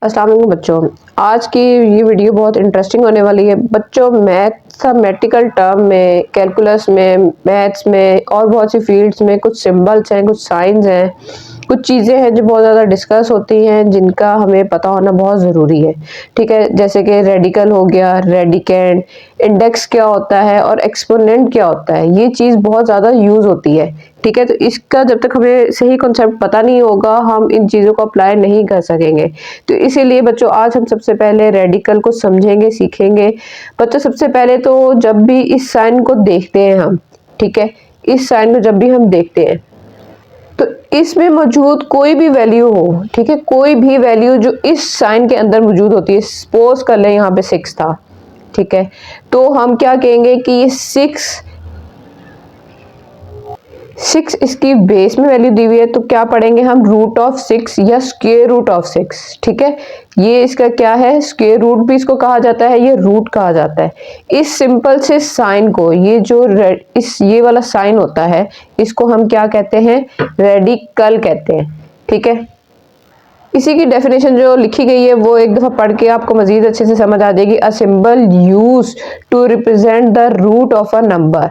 अस्सलाम वालेकुम बच्चों। आज की ये वीडियो बहुत इंटरेस्टिंग होने वाली है बच्चों। मैथमेटिकल टर्म में, कैलकुलस में, मैथ्स में और बहुत सी फील्ड्स में कुछ सिंबल्स हैं, कुछ साइंस हैं, कुछ चीज़ें हैं जो बहुत ज़्यादा डिस्कस होती हैं, जिनका हमें पता होना बहुत ज़रूरी है। ठीक है, जैसे कि रेडिकल हो गया, रेडिकेंड, इंडेक्स क्या होता है और एक्सपोनेंट क्या होता है। ये चीज़ बहुत ज़्यादा यूज़ होती है। ठीक है, तो इसका जब तक हमें सही कॉन्सेप्ट पता नहीं होगा, हम इन चीज़ों को अप्लाई नहीं कर सकेंगे। तो इसीलिए बच्चों आज हम सबसे पहले रेडिकल को समझेंगे, सीखेंगे। बच्चों सबसे पहले तो जब भी इस साइन को देखते हैं हम, ठीक है, इस साइन को जब भी हम देखते हैं तो इसमें मौजूद कोई भी वैल्यू हो, ठीक है, कोई भी वैल्यू जो इस साइन के अंदर मौजूद होती है, सपोज कर लें यहाँ पे 6 था, ठीक है, तो हम क्या कहेंगे कि ये 6 इसकी बेस में वैल्यू दी हुई है, तो क्या पढ़ेंगे हम, रूट ऑफ 6 या स्क्वायर रूट ऑफ 6। ठीक है, ये इसका क्या है, स्क्वायर रूट भी इसको कहा जाता है, ये रूट कहा जाता है। इस सिंपल से साइन को, ये जो ये वाला साइन होता है, इसको हम क्या कहते हैं, रेडिकल कहते हैं। ठीक है, इसी की डेफिनेशन जो लिखी गई है वो एक दफा पढ़ के आपको मजीद अच्छे से समझ आ जाएगी। A symbol use to represent the root of a number.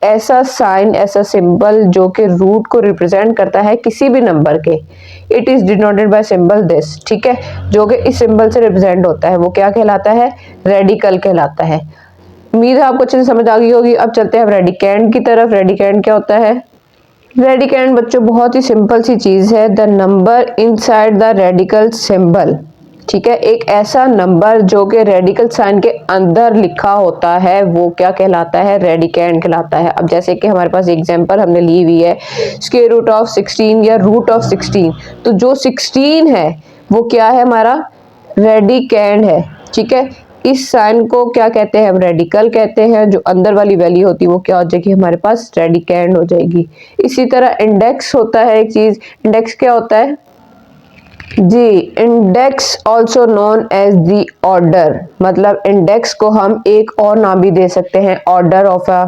ऐसा साइन, ऐसा सिंबल जो कि रूट को रिप्रेजेंट करता है किसी भी नंबर के, it is denoted by symbol this. ठीक है, जो कि इस सिंबल से रिप्रेजेंट होता है वो क्या कहलाता है, रेडिकल कहलाता है। उम्मीद है आपको अच्छे से समझ आ गई होगी। अब चलते हैं रेडिकेंड की तरफ। रेडिकेंड क्या होता है, रेडिकेंड बच्चों बहुत ही सिंपल सी चीज है, the number inside the radical symbol. ठीक है, एक ऐसा नंबर जो कि रेडिकल साइन के अंदर लिखा होता है वो क्या कहलाता है, रेडिकेंड कहलाता है। अब जैसे कि हमारे पास एग्जांपल हमने ली हुई है, स्क्वायर रूट ऑफ 16 या रूट ऑफ 16, तो जो 16 है वो क्या है, हमारा रेडिकेंड है। ठीक है, इस साइन को क्या कहते हैं, हम रेडिकल कहते हैं। जो अंदर वाली वैल्यू होती है वो क्या हो जाएगी, हमारे पास रेडिकेंड हो जाएगी। इसी तरह इंडेक्स होता है एक चीज, इंडेक्स क्या होता है जी, index also known as the order. मतलब इंडेक्स को हम एक और नाम भी दे सकते हैं, ऑर्डर ऑफ अ,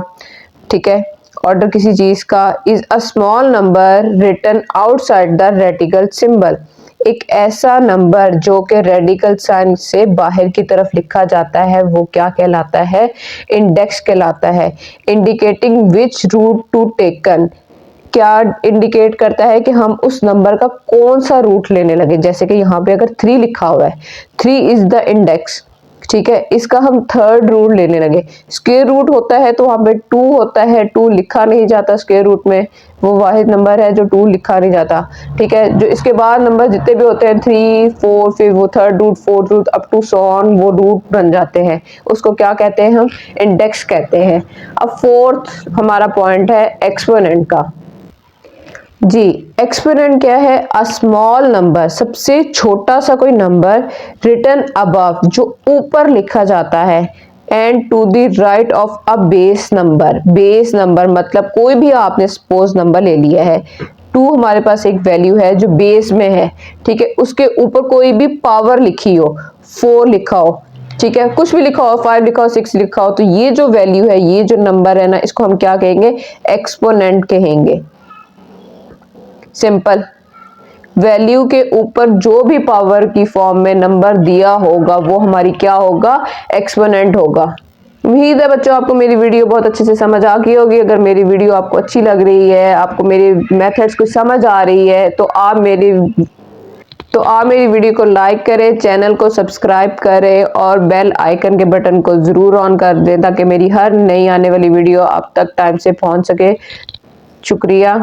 ठीक है, ऑर्डर किसी चीज का। Is a small number written outside the radical symbol. एक ऐसा नंबर जो कि रेडिकल साइन से बाहर की तरफ लिखा जाता है वो क्या कहलाता है, इंडेक्स कहलाता है। Indicating which root to taken, क्या इंडिकेट करता है कि हम उस नंबर का कौन सा रूट लेने लगे। जैसे कि यहाँ पे अगर 3 लिखा हुआ है, 3 इज द इंडेक्स, ठीक है, इसका हम थर्ड रूट लेने लगे। स्क्वायर रूट होता है तो वहां पे 2 होता है, 2 लिखा नहीं जाता स्क्वायर रूट में, वो वाहिद नंबर है जो 2 लिखा नहीं जाता। ठीक है, जो इसके बाद नंबर जितने भी होते हैं 3 4, फिर वो third root, fourth root, up to so on, वो रूट बन जाते हैं, उसको क्या कहते हैं, हम इंडेक्स कहते हैं। अब फोर्थ हमारा पॉइंट है एक्सपोनेंट का। जी, एक्सपोनेंट क्या है, अ स्मॉल नंबर, सबसे छोटा सा कोई नंबर, रिटन अबव, जो ऊपर लिखा जाता है, and to the right of a base number. Base number मतलब कोई भी आपने सपोज नंबर ले लिया है, 2 हमारे पास एक वैल्यू है जो बेस में है, ठीक है, उसके ऊपर कोई भी पावर लिखी हो, 4 लिखा हो, ठीक है, कुछ भी लिखा हो, 5 लिखा हो, 6 लिखा हो, तो ये जो वैल्यू है, ये जो नंबर है ना, इसको हम क्या कहेंगे, एक्सपोनेंट कहेंगे। सिंपल, वैल्यू के ऊपर जो भी पावर की फॉर्म में नंबर दिया होगा वो हमारी क्या होगा, एक्सपोनेंट होगा। उम्मीद है बच्चों आपको मेरी वीडियो बहुत अच्छे से समझ आ गई होगी। अगर मेरी वीडियो आपको अच्छी लग रही है, आपको मेरे मेथड्स को समझ आ रही है, तो आप मेरी वीडियो को लाइक करें, चैनल को सब्सक्राइब करें और बेल आइकन के बटन को जरूर ऑन कर दें ताकि मेरी हर नई आने वाली वीडियो आप तक टाइम से पहुंच सके। शुक्रिया।